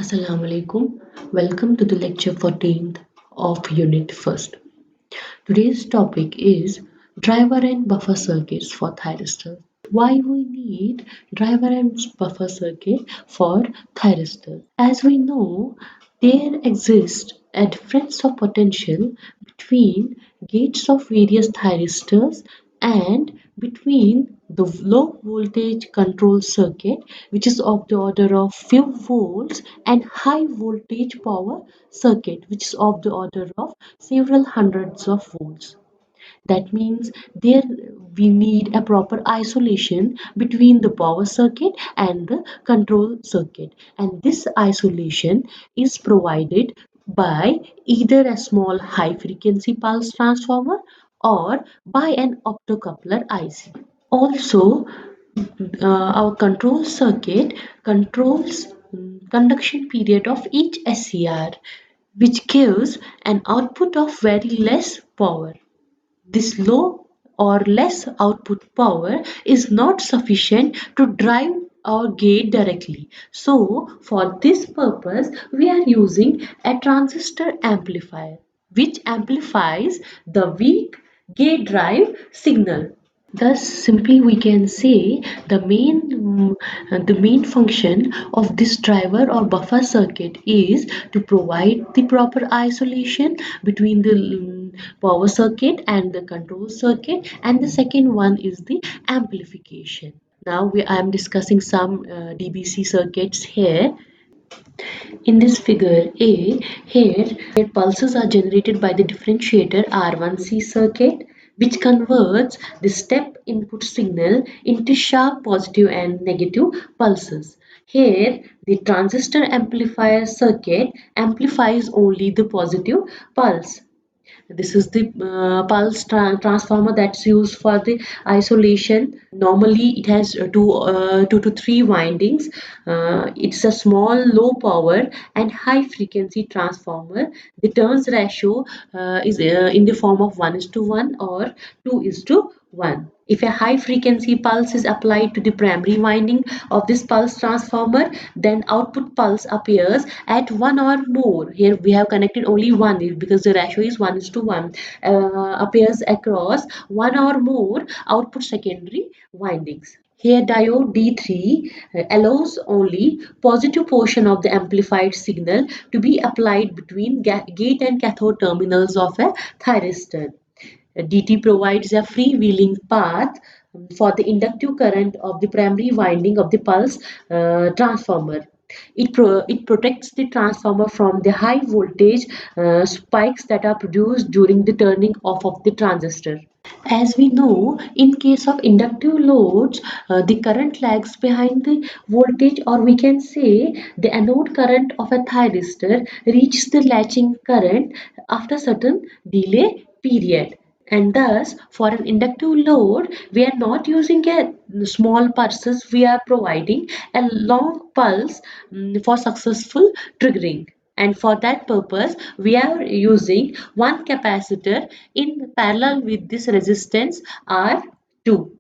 Assalamu alaikum. Welcome to the lecture 14th of Unit 1st. Today's topic is driver and buffer circuits for thyristor. Why we need driver and buffer circuit for thyristor? As we know, there exists a difference of potential between gates of various thyristors and between the low voltage control circuit, which is of the order of few volts, and high voltage power circuit, which is of the order of several hundreds of volts. That means there we need a proper isolation between the power circuit and the control circuit, and this isolation is provided by either a small high frequency pulse transformer or by an optocoupler IC. Also, our control circuit controls conduction period of each SCR, which gives an output of very less power. This low or less output power is not sufficient to drive our gate directly. So, for this purpose, we are using a transistor amplifier which amplifies the weak gate drive signal. Thus, simply we can say the main function of this driver or buffer circuit is to provide the proper isolation between the power circuit and the control circuit, and the second one is the amplification. Now I am discussing some DBC circuits here. In this figure A, here pulses are generated by the differentiator R1C circuit, which converts the step input signal into sharp positive and negative pulses. Here, the transistor amplifier circuit amplifies only the positive pulse. This is the pulse transformer that's used for the isolation. Normally, it has two to three windings. It's a small, low power and high frequency transformer. The turns ratio is in the form of 1:1 or 2:1. If a high frequency pulse is applied to the primary winding of this pulse transformer, then output pulse appears at 1 or more. Here we have connected only one because the ratio is 1:1. Appears across one or more output secondary windings. Here diode D3 allows only positive portion of the amplified signal to be applied between gate and cathode terminals of a thyristor. DT provides a freewheeling path for the inductive current of the primary winding of the pulse transformer. It protects the transformer from the high voltage spikes that are produced during the turning off of the transistor. As we know, in case of inductive loads, the current lags behind the voltage, or we can say the anode current of a thyristor reaches the latching current after certain delay period. And thus, for an inductive load, we are not using a small pulses, we are providing a long pulse for successful triggering. And for that purpose, we are using one capacitor in parallel with this resistance R2.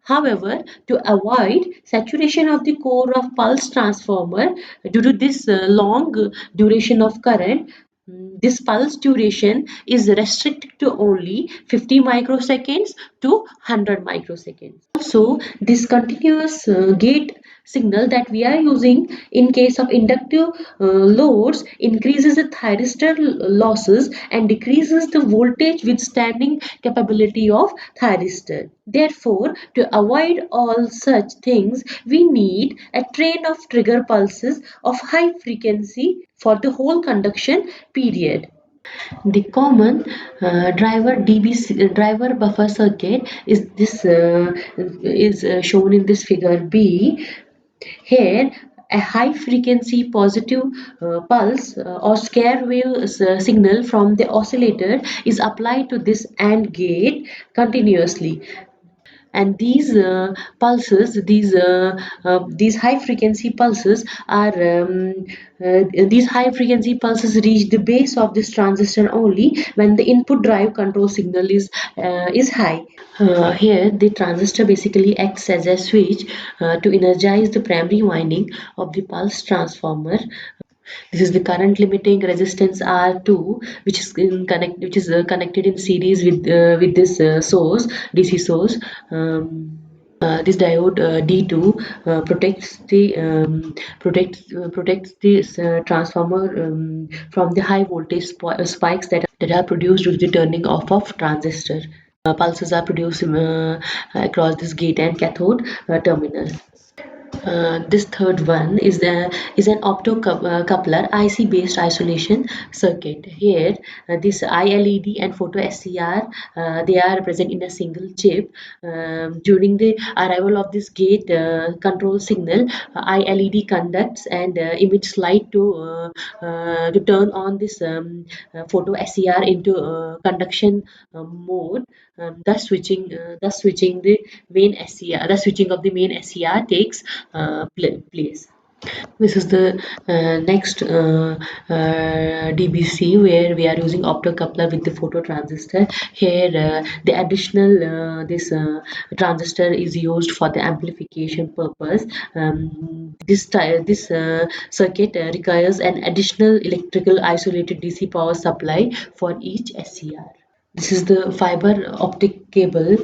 However, to avoid saturation of the core of pulse transformer due to this long duration of current, this pulse duration is restricted to only 50 microseconds to 100 microseconds. Also, this continuous gate signal that we are using in case of inductive loads increases the thyristor losses and decreases the voltage withstanding capability of thyristor. Therefore, to avoid all such things, we need a train of trigger pulses of high frequency for the whole conduction period. The common driver DBC driver buffer circuit is shown in this figure B. Here, a high frequency positive pulse or scare wave signal from the oscillator is applied to this AND gate continuously. and these high frequency pulses are these high frequency pulses reach the base of this transistor only when the input drive control signal is high. Here, the transistor basically acts as a switch to energize the primary winding of the pulse transformer. This is the current limiting resistance R2, which is connected in series with this source, DC source. This diode D2 protects this transformer from the high voltage spikes that are produced due to the turning off of transistor. Pulses are produced across this gate and cathode terminal. This third one is an optocoupler IC based isolation circuit. Here, this ILED and photo SCR they are present in a single chip. During the arrival of this gate control signal, ILED conducts and emits light to turn on this photo SCR into conduction mode. Thus switching the main SCR, the switching of the main SCR takes place. This is the next DBC where we are using optocoupler with the phototransistor. Here, the additional this transistor is used for the amplification purpose. This circuit requires an additional electrical isolated DC power supply for each SCR. This is the fiber optic cable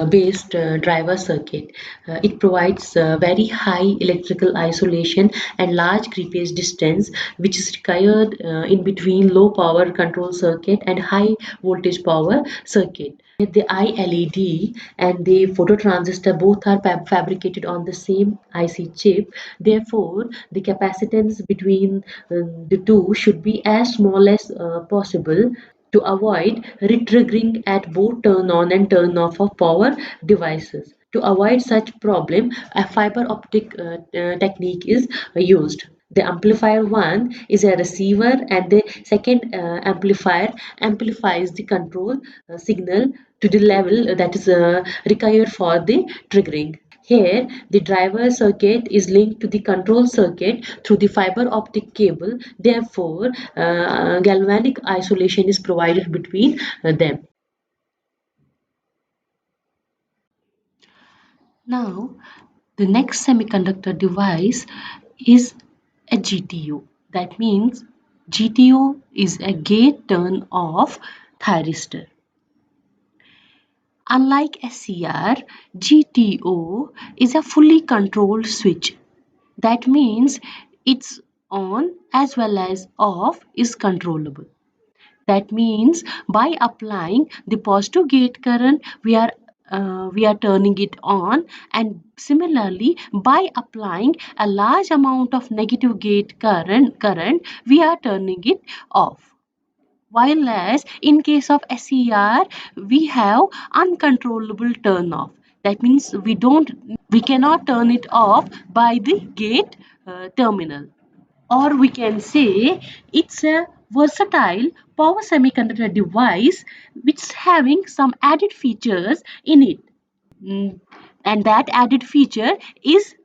based driver circuit. It provides very high electrical isolation and large creepage distance, which is required in between low power control circuit and high voltage power circuit. The ILED and the phototransistor both are fabricated on the same IC chip. Therefore, the capacitance between the two should be as small as possible to avoid retriggering at both turn on and turn off of power devices. To avoid such problem, a fiber optic technique is used. The amplifier one is a receiver and the second amplifier amplifies the control signal to the level that is required for the triggering. Here, the driver circuit is linked to the control circuit through the fiber optic cable. Therefore, galvanic isolation is provided between them. Now, the next semiconductor device is a GTO. That means GTO is a gate turn off thyristor. Unlike SCR, GTO is a fully controlled switch. That means its on as well as off is controllable. That means by applying the positive gate current, we are turning it on, and similarly by applying a large amount of negative gate current, we are turning it off. While as in case of SCR, we have uncontrollable turn off. That means we cannot turn it off by the gate terminal. Or we can say it's a versatile power semiconductor device which is having some added features in it. And that added feature is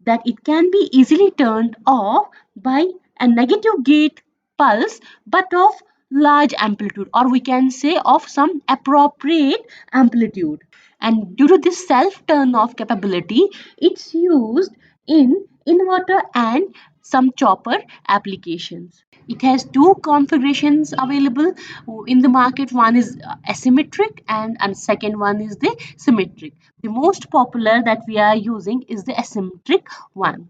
that it can be easily turned off by a negative gate pulse but of large amplitude, or we can say of some appropriate amplitude. And due to this self turn off capability, it's used in inverter and some chopper applications. It has two configurations available in the market. One is asymmetric and second one is the symmetric. The most popular that we are using is the asymmetric one.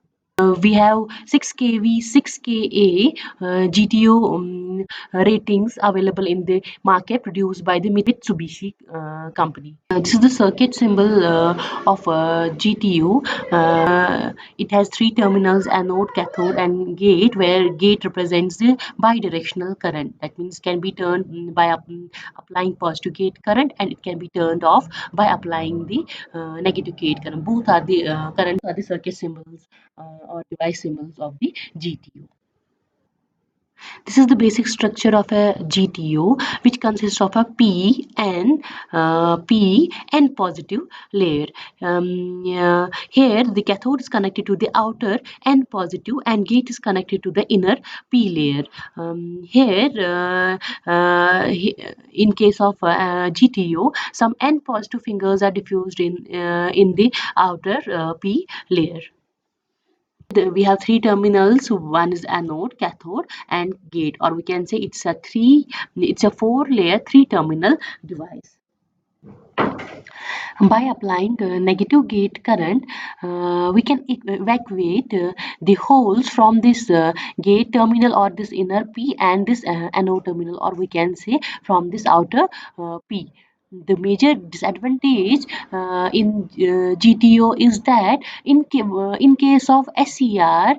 We have 6 kV, 6 kA GTO ratings available in the market produced by the Mitsubishi company. This is the circuit symbol of GTO. It has three terminals: anode, cathode, and gate, where gate represents the bidirectional current. That means can be turned by applying positive gate current, and it can be turned off by applying the negative gate current. Both are the circuit symbols or device symbols of the GTO. This is the basic structure of a GTO, which consists of a P and positive layer. Here, the cathode is connected to the outer N positive, and gate is connected to the inner P layer. Here, in case of GTO, some N positive fingers are diffused in the outer P layer. We have three terminals. One is anode, cathode, and gate, or we can say it's a four layer three terminal device. By applying negative gate current, we can evacuate the holes from this gate terminal or this inner P, and this anode terminal, or we can say from this outer P. The major disadvantage in GTO is that in case of SCR,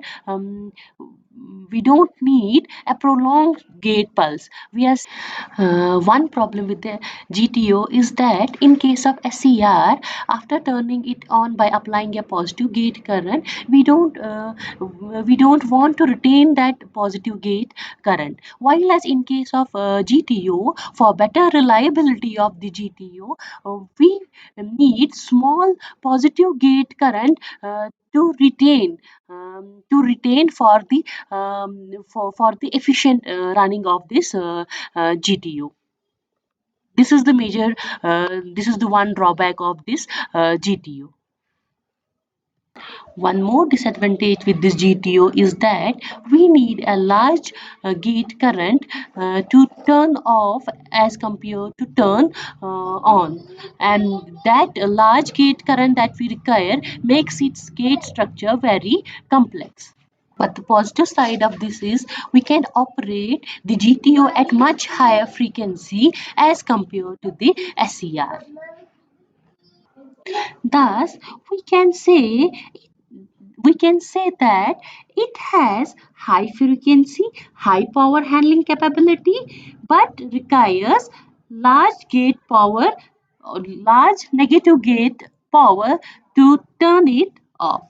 we don't need a prolonged gate pulse. One problem with the GTO is that in case of SCR, after turning it on by applying a positive gate current, we don't want to retain that positive gate current. While as in case of GTO, for better reliability of the GTO, we need small positive gate current to retain for the efficient running of this GTO. This is the one drawback of this GTO. One more disadvantage with this GTO is that we need a large gate current to turn off as compared to turn on, and that large gate current that we require makes its gate structure very complex. But the positive side of this is we can operate the GTO at much higher frequency as compared to the SCR. Thus, we can say that it has high frequency, high power handling capability, but requires large gate power or large negative gate power to turn it off.